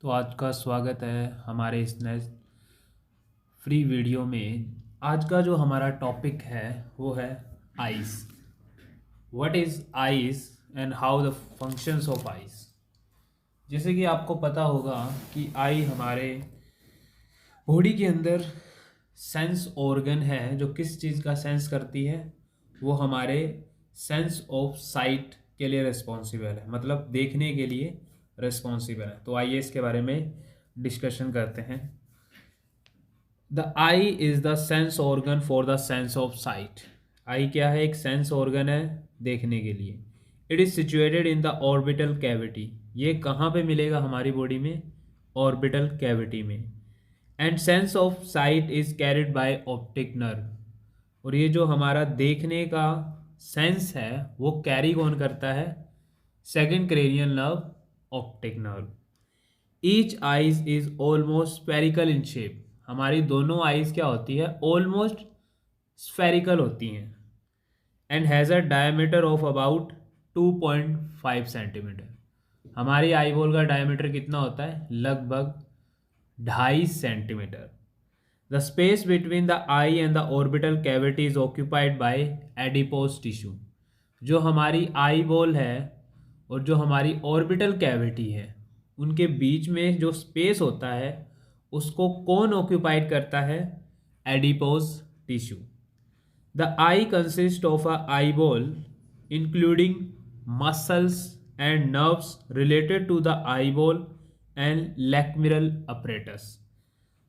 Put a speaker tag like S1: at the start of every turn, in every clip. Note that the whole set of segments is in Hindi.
S1: तो आज का स्वागत है हमारे इस नए फ्री वीडियो में। आज का जो हमारा टॉपिक है वो है ice. What is ice and how the functions of ice. जैसे कि आपको पता होगा कि आई हमारे बॉडी के अंदर सेंस ऑर्गन है जो किस चीज़ का सेंस करती है, वो हमारे सेंस ऑफ साइट के लिए रिस्पॉन्सिबल है, मतलब देखने के लिए रिस्पॉन्सिबल है। तो आइए इसके बारे में डिस्कशन करते हैं। The eye is the sense organ for the sense of sight. Eye क्या है? एक सेंस ऑर्गन है देखने के लिए। It is situated in the orbital cavity. ये कहाँ पे मिलेगा हमारी बॉडी में? ऑर्बिटल कैविटी में। And sense of sight is carried by optic nerve. और ये जो हमारा देखने का सेंस है वो कैरी कौन करता है? Second cranial nerve, optic nerve. Each eyes is almost spherical in shape. हमारी दोनों आइज क्या होती है? ऑलमोस्ट स्फेरिकल होती हैं। And has a diameter of about 2.5 centimetre. हमारी आई बॉल का डायमीटर कितना होता है? लगभग 2.5 centimetre. The space between the I and the orbital cavity is occupied by adipose tissue. जो हमारी आई बॉल है और जो हमारी ऑर्बिटल कैविटी है उनके बीच में जो स्पेस होता है उसको कौन ऑक्यूपाइड करता है? Adipose tissue. The eye consist of a eyeball including muscles and nerves related to the eyeball and lacrimal apparatus.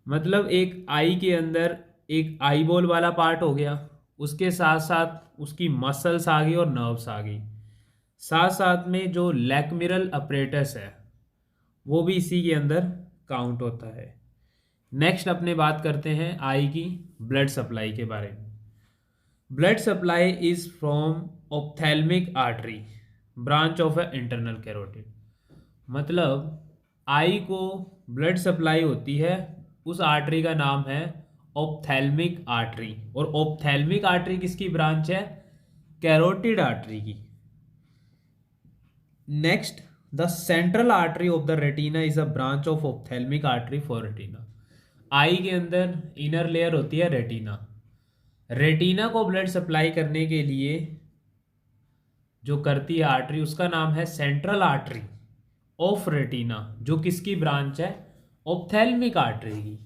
S1: मतलब एक आई के अंदर एक आई बॉल वाला पार्ट हो गया, उसके साथ साथ उसकी मसल्स आ गई और नर्व्स आ गई, साथ साथ में जो लैक्मिरल अपरेटस है वो भी इसी के अंदर काउंट होता है। नेक्स्ट अपने बात करते हैं आई की ब्लड सप्लाई के बारे में। Blood supply is from ophthalmic artery branch of a internal carotid. मतलब आई को ब्लड सप्लाई होती है, उस आर्टरी का नाम है ऑप्थेल्मिक आर्टरी। और ऑप्थेल्मिक आर्टरी किसकी ब्रांच है? कैरोटिड आर्टरी की। Next, the central artery of the retina is a branch of ophthalmic artery for retina. Eye के अंदर इनर लेयर होती है रेटिना। रेटिना को ब्लड सप्लाई करने के लिए जो करती है आर्टरी उसका नाम है सेंट्रल आर्टरी ऑफ रेटिना, जो किसकी ब्रांच है? ऑप्थेल्मिक आर्टरी की।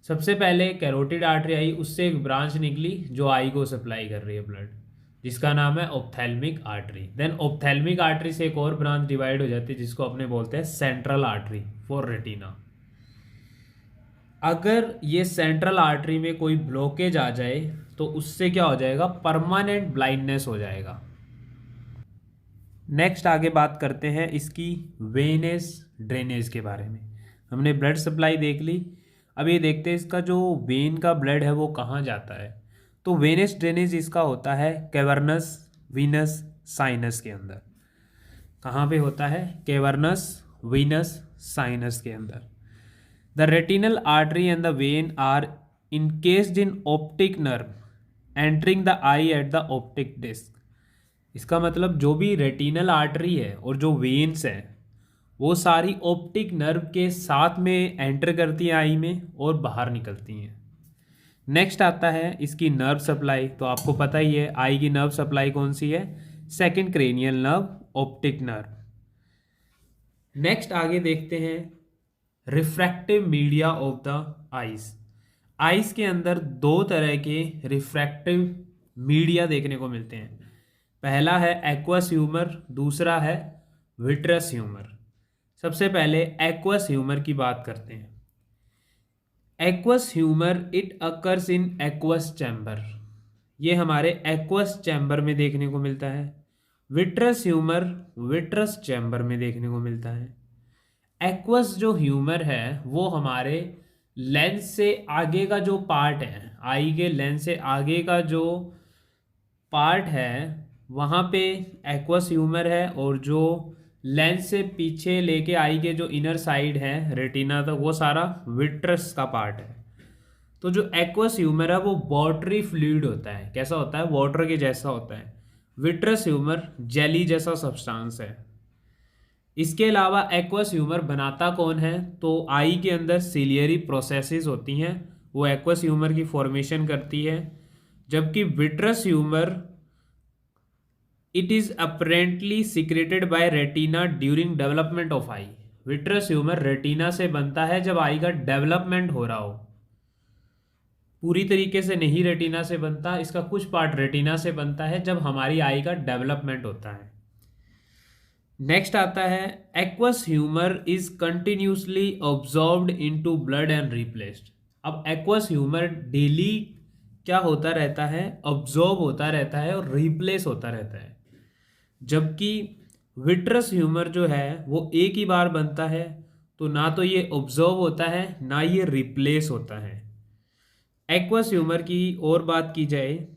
S1: सबसे पहले कैरोटिड आर्टरी आई, उससे एक ब्रांच निकली जो आई को सप्लाई कर रही है ब्लड, जिसका नाम है ophthalmic artery. Then ophthalmic artery से एक और ब्रांच डिवाइड हो जाती है जिसको अपने बोलते हैं सेंट्रल आर्टरी फॉर रेटिना। अगर ये सेंट्रल आर्टरी में कोई ब्लॉकेज आ जाए तो उससे क्या हो जाएगा? परमानेंट ब्लाइंडनेस हो जाएगा। नेक्स्ट आगे बात करते हैं इसकी वेनस ड्रेनेज के बारे में। हमने ब्लड सप्लाई देख ली, अब ये देखते हैं इसका जो वेन का ब्लड है वो कहाँ जाता है। तो वेनस ड्रेनेज इसका होता है कैवर्नस वीनस साइनस के अंदर। कहाँ पे होता है? कैवर्नस वीनस साइनस के अंदर। The retinal artery and the vein are encased in optic nerve entering the eye at the optic disc. इसका मतलब जो भी रेटिनल आर्टरी है और जो वेन्स है वो सारी ऑप्टिक नर्व के साथ में एंटर करती हैं आई में और बाहर निकलती हैं। नेक्स्ट आता है इसकी नर्व सप्लाई। तो आपको पता ही है आई की नर्व सप्लाई कौन सी है? Second cranial nerve, optic nerve. Next आगे देखते हैं refractive media of the eyes. Eyes के अंदर दो तरह के रिफ्रैक्टिव मीडिया देखने को मिलते हैं। पहला है एक्वस ह्यूमर, दूसरा है विट्रस ह्यूमर। सबसे पहले एक्वस ह्यूमर की बात करते हैं। Aqueous humour it occurs in aqueous chamber. ये हमारे एक्वस चैम्बर में देखने को मिलता है। विट्रस ह्यूमर विट्रस चैम्बर में देखने को मिलता है। एक्वस जो ह्यूमर है वो हमारे लेंस से आगे का जो पार्ट है, आई के लेंस से आगे का जो पार्ट है वहाँ पे एक्वस ह्यूमर है, और जो लेंस से पीछे लेके आई के जो इनर साइड है रेटिना तक वो सारा विट्रस का पार्ट है। तो जो एक्वस ह्यूमर है वो वाटरी फ्लूइड होता है। कैसा होता है? वाटर के जैसा होता है। विट्रस ह्यूमर जेली जैसा सब्सटेंस है। इसके अलावा एक्वस ह्यूमर बनाता कौन है? तो आई के अंदर सिलियरी प्रोसेसेस होती हैं, वो एक्वस ह्यूमर की फॉर्मेशन करती है। जबकि vitreous humour it is apparently secreted by retina during development of I. Vitreous humour retina से बनता है जब आई का डेवलपमेंट हो रहा हो, पूरी तरीके से नहीं रेटिना से बनता, इसका कुछ पार्ट रेटिना से बनता है जब हमारी आई का डेवलपमेंट होता है। नेक्स्ट आता है aqueous humour is continuously absorbed into blood and replaced. अब एक्वस ह्यूमर डेली क्या होता रहता है? ऑब्जॉर्ब होता रहता है और रिप्लेस होता रहता है। जबकि विट्रस ह्यूमर जो है वो एक ही बार बनता है, तो ना तो ये ऑब्जॉर्ब होता है ना ये रिप्लेस होता है। एक्वस ह्यूमर की और बात की जाए,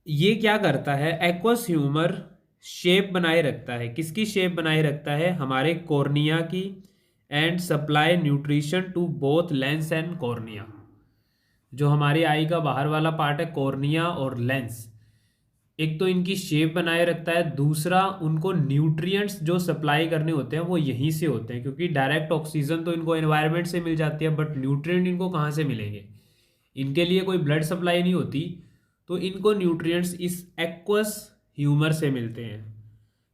S1: ये क्या करता है? एक्वस ह्यूमर शेप बनाए रखता है। किसकी शेप बनाए रखता है? हमारे कॉर्निया की, and supply nutrition to both lens and cornea. जो हमारी आई का बाहर वाला पार्ट है कॉर्निया और लेंस, एक तो इनकी शेप बनाए रखता है, दूसरा उनको न्यूट्रिएंट्स जो सप्लाई करने होते हैं वो यहीं से होते हैं, क्योंकि डायरेक्ट ऑक्सीजन तो इनको एनवायरनमेंट से मिल जाती है, बट न्यूट्रिएंट इनको कहाँ से मिलेंगे? इनके लिए कोई ब्लड सप्लाई नहीं होती, तो इनको न्यूट्रिएंट्स इस एक्वस ह्यूमर से मिलते हैं।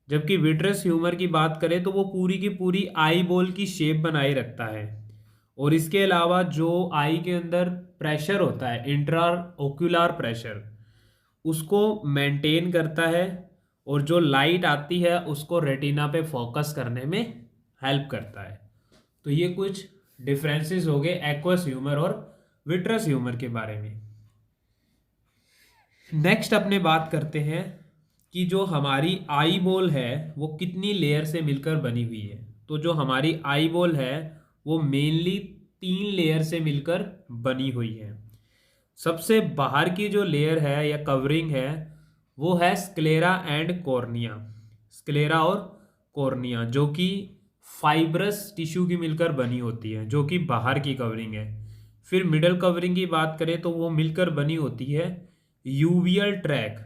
S1: जबकि विट्रस ह्यूमर की बात करें तो वो पूरी की पूरी आई बॉल की शेप बनाए रखता है, और इसके अलावा जो आई के अंदर प्रेशर होता है, इंट्रा ओक्यूलर प्रेशर, उसको मेंटेन करता है, और जो लाइट आती है उसको रेटिना पे फोकस करने में हेल्प करता है। तो ये कुछ डिफरेंसेस हो गए एक्वस ह्यूमर और विट्रस ह्यूमर के बारे में। नेक्स्ट अपने बात करते हैं कि जो हमारी आई बॉल है वो कितनी लेयर से मिलकर बनी हुई है। तो जो हमारी आई बॉल है वो मेनली 3 लेयर से मिलकर बनी हुई है। सबसे बाहर की जो लेयर है या कवरिंग है वो है स्क्लेरा एंड कॉर्निया। स्क्लेरा और कॉर्निया जो कि फाइब्रस टिश्यू की मिलकर बनी होती है, जो कि बाहर की कवरिंग है। फिर मिडल कवरिंग की बात करें तो वो मिलकर बनी होती है uveal track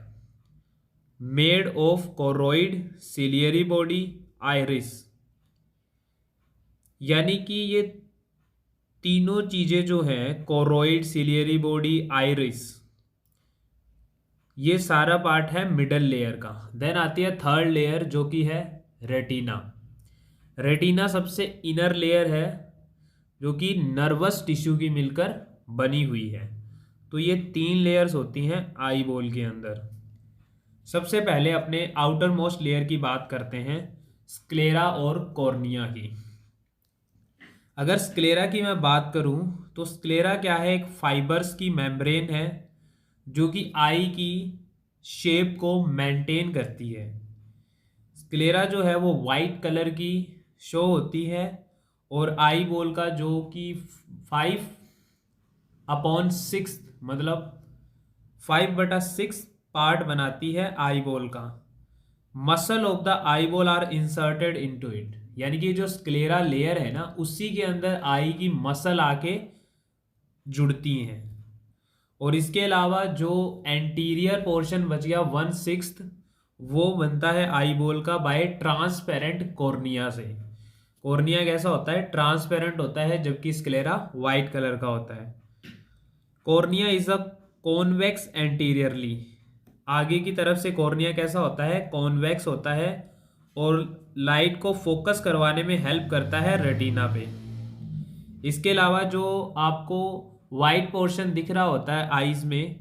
S1: made of choroid, ciliary body, iris. यानी कि ये तीनों चीजें जो हैं, कोरोइड, सिलियरी बॉडी, आइरिस, ये सारा पार्ट है मिडल लेयर का। देन आती है थर्ड लेयर जो कि है रेटिना। रेटिना सबसे इनर लेयर है जो कि नर्वस टिश्यू की मिलकर बनी हुई है। तो ये 3 लेयर्स होती हैं आई बॉल के अंदर। सबसे पहले अपने आउटर मोस्ट लेयर की बात करते हैं, स्क्लेरा और कॉर्निया की। अगर स्क्लेरा की मैं बात करूं तो स्क्लेरा क्या है? एक फाइबर्स की मेम्ब्रेन है जो कि आई की शेप को मेंटेन करती है। स्क्लेरा जो है वो वाइट कलर की शो होती है, और आई बॉल का जो कि 5/6 मतलब 5/6 पार्ट बनाती है आई बॉल का। Muscle of the eyeball are inserted into it, यानी कि जो स्क्लेरा लेयर है ना उसी के अंदर आई की मसल आके जुड़ती हैं। और इसके अलावा जो एंटीरियर पोर्शन बच गया 1/6, वो बनता है आई बॉल का बाय ट्रांसपेरेंट कॉर्निया से। कॉर्निया कैसा होता है? ट्रांसपेरेंट होता है, जबकि स्क्लेरा वाइट कलर का होता है। Cornea is a convex anteriorly, आगे की तरफ से कॉर्निया कैसा होता है? कॉन्वेक्स होता है, और लाइट को फोकस करवाने में हेल्प करता है रेटिना पे। इसके अलावा जो आपको वाइट पोर्शन दिख रहा होता है आईज में,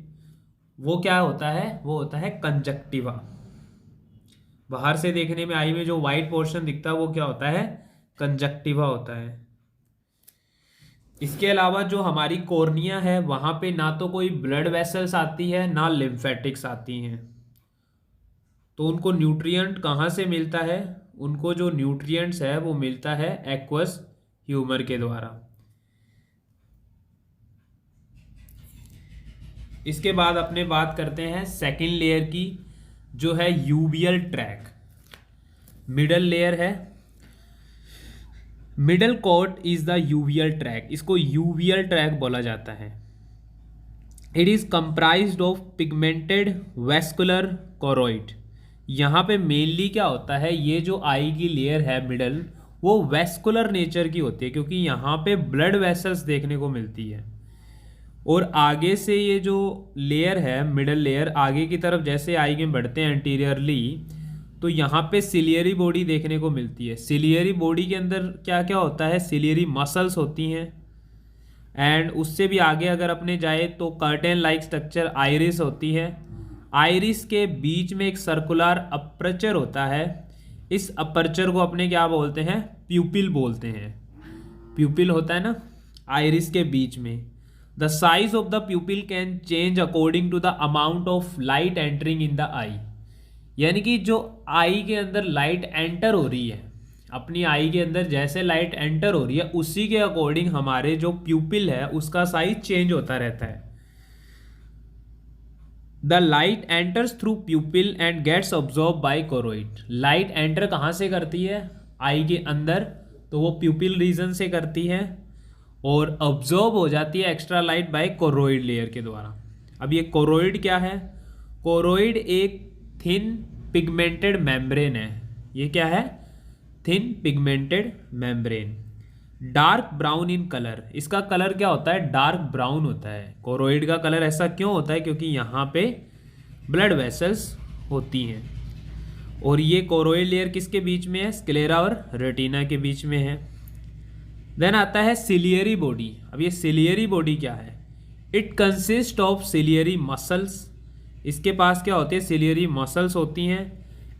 S1: वो क्या होता है? वो होता है कंजक्टिवा। बाहर से देखने में आई में जो वाइट पोर्शन दिखता है वो क्या होता है? कंजक्टिवा होता है। इसके अलावा जो हमारी कॉर्निया है वहां पे ना तो कोई ब्लड वेसल्स आती है ना लिम्फेटिक्स आती हैं। तो उनको न्यूट्रिएंट कहाँ से मिलता है? उनको जो न्यूट्रिएंट्स है वो मिलता है एक्वस ह्यूमर के द्वारा। इसके बाद अपने बात करते हैं सेकेंड लेयर की, जो है यूवियल ट्रैक। मिडल लेयर है, middle coat is the uveal tract, इसको यूवियल ट्रैक बोला जाता है। It is comprised of pigmented vascular choroid, यहाँ पे मेनली क्या होता है, ये जो आई की लेयर है मिडल, वो वेस्कुलर नेचर की होती है, क्योंकि यहाँ पे ब्लड वेसल्स देखने को मिलती है। और आगे से ये जो लेयर है मिडल लेयर, आगे की तरफ जैसे आई के बढ़ते हैं एंटीरियरली, तो यहाँ पे सिलियरी बॉडी देखने को मिलती है। सिलियरी बॉडी के अंदर क्या क्या होता है, सिलियरी मसल्स होती हैं, एंड उससे भी आगे अगर अपने जाए तो कर्टेन लाइक स्ट्रक्चर आइरिस होती है। आइरिस के बीच में एक सर्कुलर अपर्चर होता है। इस अपर्चर को अपने क्या बोलते हैं, प्यूपिल बोलते हैं। प्यूपिल होता है ना आइरिस के बीच में। The size of the pupil can change according to the amount of light entering in the eye. यानी कि जो आई के अंदर लाइट एंटर हो रही है, अपनी आई के अंदर जैसे लाइट एंटर हो रही है, उसी के अकॉर्डिंग हमारे जो प्यूपिल है उसका साइज चेंज होता रहता है। The light enters through pupil and gets absorbed by choroid. Light enter कहाँ से करती है, आई के अंदर, तो वो प्यूपिल रीजन से करती है, और ऑब्जॉर्व हो जाती है extra light by choroid layer के द्वारा। अब ये कोरोइड क्या है, कोरोइड एक थिन पिगमेंटेड मेम्ब्रेन है। ये क्या है, thin pigmented membrane, dark brown in colour. इसका कलर क्या होता है, डार्क ब्राउन होता है। कोरोइड का कलर ऐसा क्यों होता है, क्योंकि यहाँ पे ब्लड वेसल्स होती हैं। और ये कोरोइड लेयर किसके बीच में है, स्क्लेरा और रेटिना के बीच में है। देन आता है सिलियरी बॉडी। अब ये सिलियरी बॉडी क्या है, it consist of ciliary muscles. इसके पास क्या होते हैं, सिलियरी मसल्स होती हैं,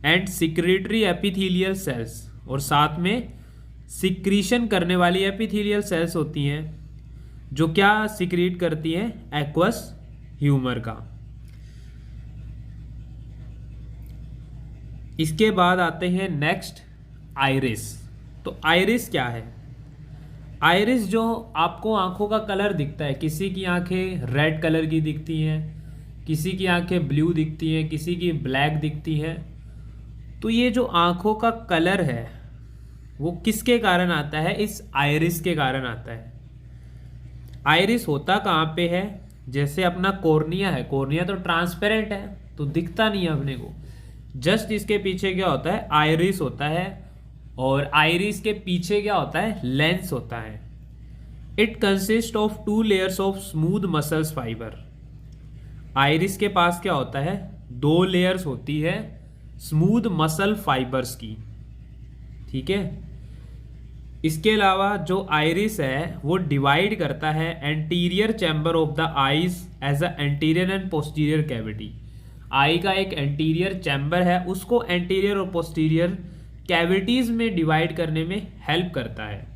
S1: एंड सिक्रेटरी एपिथेलियल सेल्स, और साथ में सिक्रीशन करने वाली एपिथेलियल सेल्स होती हैं, जो क्या सिक्रीट करती हैं, एक्वस ह्यूमर का। इसके बाद आते हैं नेक्स्ट आइरिस। तो आइरिस क्या है, आइरिस जो आपको आंखों का कलर दिखता है, किसी की आंखें रेड कलर की दिखती हैं, किसी की आंखें ब्लू दिखती हैं, किसी की ब्लैक दिखती है। तो ये जो आंखों का कलर है वो किसके कारण आता है, इस आइरिस के कारण आता है। आइरिस होता कहाँ पे है, जैसे अपना कॉर्निया है, कॉर्निया तो ट्रांसपेरेंट है तो दिखता नहीं है अपने को, जस्ट इसके पीछे क्या होता है, आइरिस होता है, और आइरिस के पीछे क्या होता है, लेंस होता है। It consist of 2 layers of smooth muscles fibre. Iris के पास क्या होता है, 2 लेयर्स होती है स्मूथ मसल फाइबर्स की, ठीक है। इसके अलावा जो आइरिस है वो डिवाइड करता है anterior chamber of the eyes as a anterior and posterior cavity. Eye का एक एंटीरियर चैम्बर है, उसको एंटीरियर और पोस्टीरियर कैविटीज में डिवाइड करने में हेल्प करता है।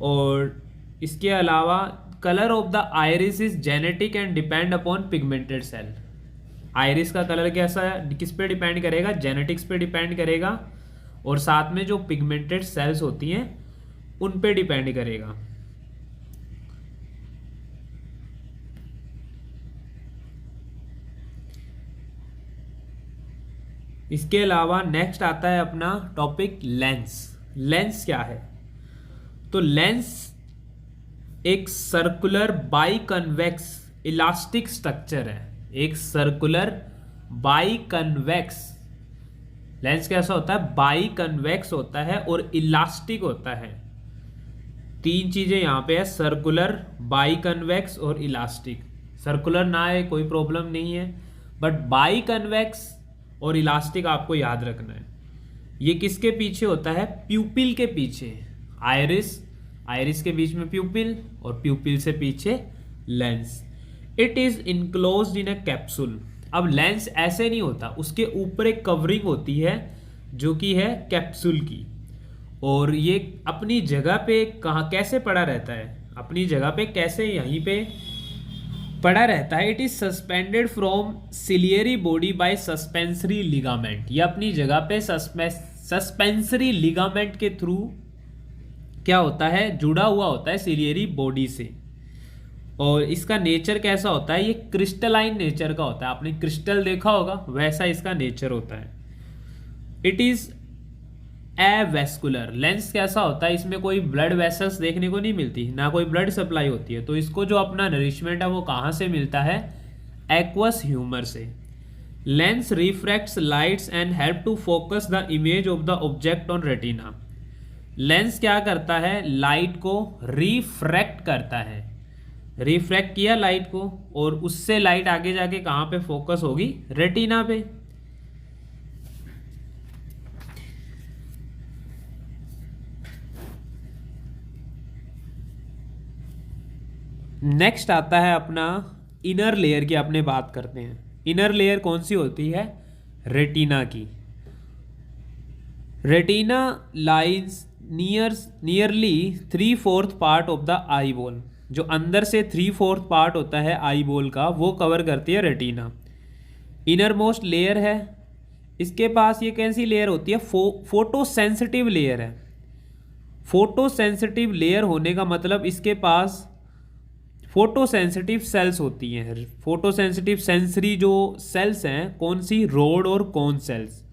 S1: और इसके अलावा colour of the iris is genetic and depend upon pigmented cell. Iris का कलर कैसा किस पे डिपेंड करेगा, जेनेटिक्स पे डिपेंड करेगा, और साथ में जो पिगमेंटेड सेल्स होती हैं उन पे डिपेंड करेगा। इसके अलावा नेक्स्ट आता है अपना टॉपिक लेंस। लेंस क्या है, तो लेंस एक circular by convex elastic structure है। एक सर्कुलर बाई कन्वेक्स लेंस कैसा होता है, बाई कन्वेक्स होता है और इलास्टिक होता है। 3 चीजें यहाँ पे है, सर्कुलर, बाई कन्वेक्स और इलास्टिक। सर्कुलर ना है कोई प्रॉब्लम नहीं है, बट बाई कन्वेक्स और इलास्टिक आपको याद रखना है। ये किसके पीछे होता है, प्यूपिल के पीछे। आइरिस, आइरिस के बीच में प्यूपिल, और प्यूपिल से पीछे lens. It is enclosed in a capsule. अब लेंस ऐसे नहीं होता, उसके ऊपर एक कवरिंग होती है जो कि है कैप्सूल की, और ये अपनी जगह पे कहाँ कैसे पड़ा रहता है, अपनी जगह पे कैसे यहीं पे पड़ा रहता है। It is suspended from ciliary body by suspensory ligament. ये अपनी जगह पे सस्पेंसरी लिगामेंट के थ्रू क्या होता है, जुड़ा हुआ होता है सिलियरी बॉडी से। और इसका नेचर कैसा होता है, ये क्रिस्टलाइन नेचर का होता है। आपने क्रिस्टल देखा होगा, वैसा इसका नेचर होता है। It is avascular. लेंस कैसा होता है, इसमें कोई ब्लड वेसल्स देखने को नहीं मिलती, ना कोई ब्लड सप्लाई होती है, तो इसको जो अपना नरिशमेंट है वो कहाँ से मिलता है, एक्वस ह्यूमर से। Lens refracts lights and help to focus the image of the object on retina. Lens क्या करता है, लाइट को रिफ्रैक्ट करता है, रिफ्रैक्ट किया लाइट को और उससे लाइट आगे जाके कहाँ पे फोकस होगी, रेटिना पे। नेक्स्ट आता है अपना इनर लेयर की, अपने बात करते हैं। इनर लेयर कौन सी होती है, रेटिना की। Retina lines nearly 3/4 part of the eye ball, जो अंदर से 3/4 पार्ट होता है आई बॉल का, वो कवर करती है रेटिना। इनर मोस्ट लेयर है, इसके पास ये कैसी लेयर होती है, फोटो सेंसिटिव लेयर है। फोटो सेंसिटिव लेयर होने का मतलब इसके पास फोटो सेंसिटिव सेल्स होती हैं। फोटो सेंसिटिव सेंसरी जो सेल्स हैं, कौन सी, रोड और कोन सेल्स,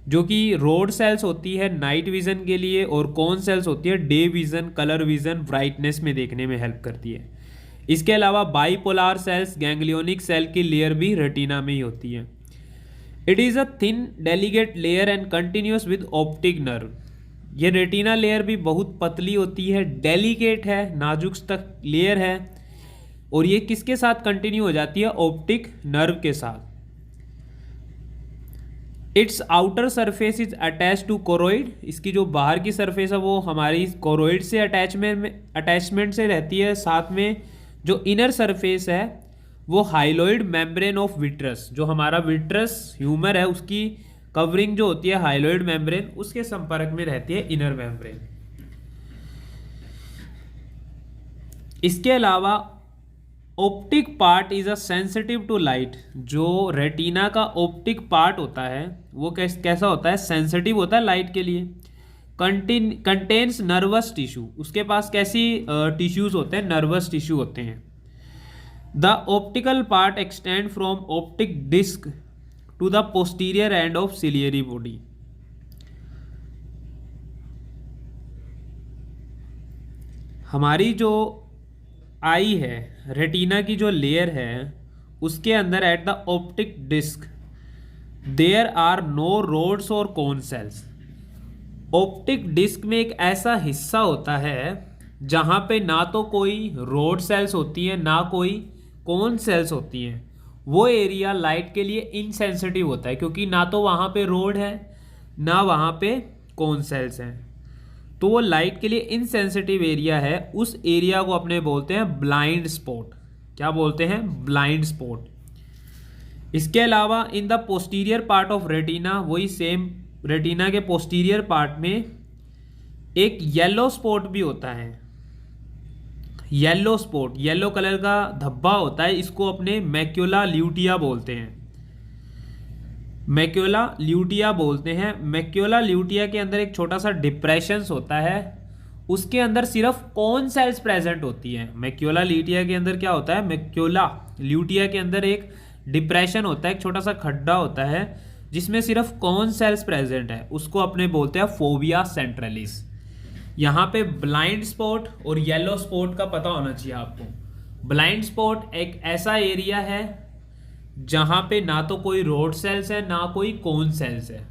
S1: जो कि रोड सेल्स होती है नाइट विजन के लिए और कोन सेल्स होती है day vision, colour vision, brightness में देखने में हेल्प करती है। इसके अलावा बाइपोलर सेल्स, गैंग्लियोनिक सेल की लेयर भी रेटिना में ही होती है। It is a thin delicate layer and continuous with optic nerve. ये रेटिना लेयर भी बहुत पतली होती है, डेलिकेट है, नाजुक तक लेयर है, और ये किसके साथ कंटिन्यू हो जाती है, ऑप्टिक नर्व के साथ। Its outer surface is attach to choroid. इसकी जो बाहर की सरफेस है वो हमारी कोरोइड से अटैचमेंट से रहती है। साथ में जो इनर सरफेस है वो हाइलोइड मेम्ब्रेन ऑफ विट्रस, जो हमारा विट्रस ह्यूमर है उसकी कवरिंग जो होती है हाइलोइड मेम्ब्रेन, उसके संपर्क में रहती है इनर मेम्ब्रेन। इसके अलावा optic part is a sensitive to light. जो रेटिना का ऑप्टिक पार्ट होता है वो कैसा होता है, सेंसिटिव होता है लाइट के लिए। कंटेन्स नर्वस टिश्यू, उसके पास कैसी टिश्यूज होते हैं, नर्वस टिश्यू होते हैं। The optical part extend from optic disc to the posterior end of ciliary body. हमारी जो आई है, रेटिना की जो लेयर है, उसके अंदर at the optic disc there are no rods और कोन सेल्स। ऑप्टिक डिस्क में एक ऐसा हिस्सा होता है जहाँ पे ना तो कोई रोड सेल्स होती हैं ना कोई कोन सेल्स होती हैं। वो एरिया लाइट के लिए इनसेंसिटिव होता है क्योंकि ना तो वहाँ पे रोड है ना वहाँ पे कोन सेल्स हैं, तो वो लाइट के लिए इनसेंसिटिव एरिया है। उस एरिया को अपने बोलते हैं ब्लाइंड स्पॉट। क्या बोलते हैं, ब्लाइंड स्पॉट। इसके अलावा in the posterior part of retina, वही सेम रेटिना के पोस्टीरियर पार्ट में एक येलो स्पॉट भी होता है। येलो स्पॉट, येलो कलर का धब्बा होता है, इसको अपने मैक्यूला ल्यूटिया बोलते हैं। मैक्यूला ल्यूटिया बोलते हैं। मैक्यूला ल्यूटिया के अंदर एक छोटा सा डिप्रेशंस होता है, उसके अंदर सिर्फ कोन सेल्स प्रेजेंट होती हैं। मैक्यूला ल्यूटिया के अंदर क्या होता है, मैक्यूला ल्यूटिया के अंदर एक डिप्रेशन होता है, एक छोटा सा खड्डा होता है जिसमें सिर्फ कोन सेल्स प्रेजेंट है, उसको अपने बोलते हैं फोविया सेंट्रलिस। यहाँ पे ब्लाइंड स्पॉट और येलो स्पॉट का पता होना चाहिए आपको। ब्लाइंड स्पॉट एक ऐसा एरिया है जहाँ पे ना तो कोई रोड सेल्स है ना कोई कोन सेल्स है,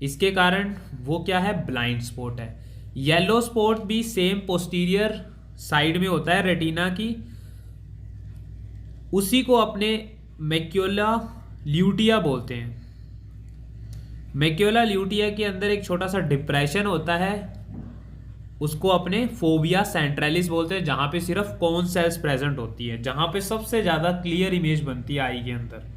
S1: इसके कारण वो क्या है, ब्लाइंड स्पॉट है। येलो स्पॉट भी सेम पोस्टीरियर साइड में होता है रेटिना की, उसी को अपने मैक्यूला ल्यूटिया बोलते हैं। मैक्यूला ल्यूटिया के अंदर एक छोटा सा डिप्रेशन होता है, उसको अपने फोविया सेंट्रलिस बोलते हैं, जहां पे सिर्फ कोन सेल्स प्रेजेंट होती है, जहां पे सबसे ज्यादा क्लियर इमेज बनती है आई के अंदर।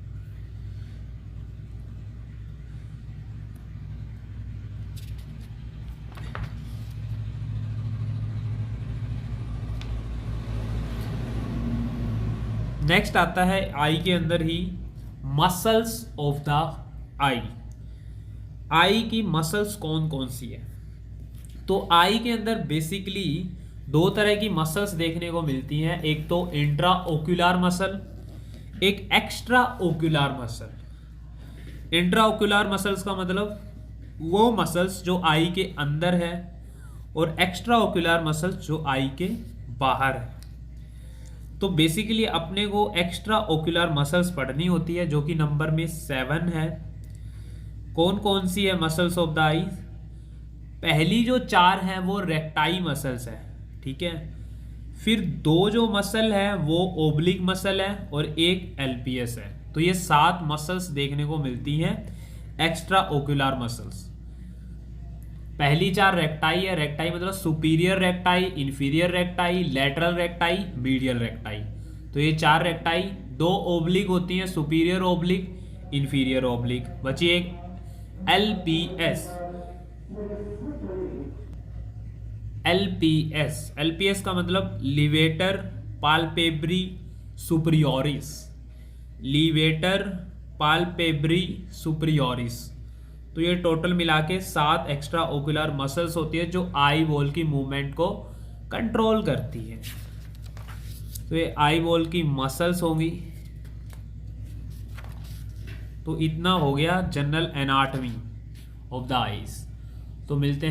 S1: नेक्स्ट आता है आई के अंदर ही मसल्स ऑफ द आई। आई की मसल्स कौन कौन सी है, तो आई के अंदर बेसिकली दो तरह की मसल्स देखने को मिलती हैं, एक तो इंट्रा ओक्यूलर मसल, एक extra ocular muscle. Intra ocular muscles का मतलब वो मसल्स जो आई के अंदर है और एक्स्ट्रा ओक्यूलर मसल्स जो आई के बाहर है। तो बेसिकली अपने को एक्स्ट्रा ओक्यूलर मसल्स पढ़नी होती है, जो कि नंबर में 7 है। कौन कौन सी है मसल्स ऑफ द आईज? पहली जो 4 है वो रेक्टाई मसल्स है, ठीक है। फिर 2 जो मसल है वो ओब्लिक मसल है और एक एलपीएस है। तो ये 7 मसल्स देखने को मिलती हैं, एक्स्ट्रा ओक्यूलर मसल्स। पहली 4 रेक्टाई है, रेक्टाई मतलब superior recti, inferior recti, lateral recti, medial recti. तो ये 4 रेक्टाई, 2 ओब्लिक होती हैं, सुपीरियर ओब्लिक, इंफीरियर ओब्लिक। बची एक एलपीएस। एलपीएस का मतलब लिवेटर पाल्पेब्री सुपरियोरिस। लिवेटर पाल्पेब्री सुपरियोरिस। तो ये टोटल मिला के 7 एक्स्ट्रा ओक्यूलर मसल्स होती है जो आई बॉल की मूवमेंट को कंट्रोल करती है। तो ये आई बॉल की मसल्स होंगी। तो इतना हो गया general anatomy of the eyes. तो मिलते हैं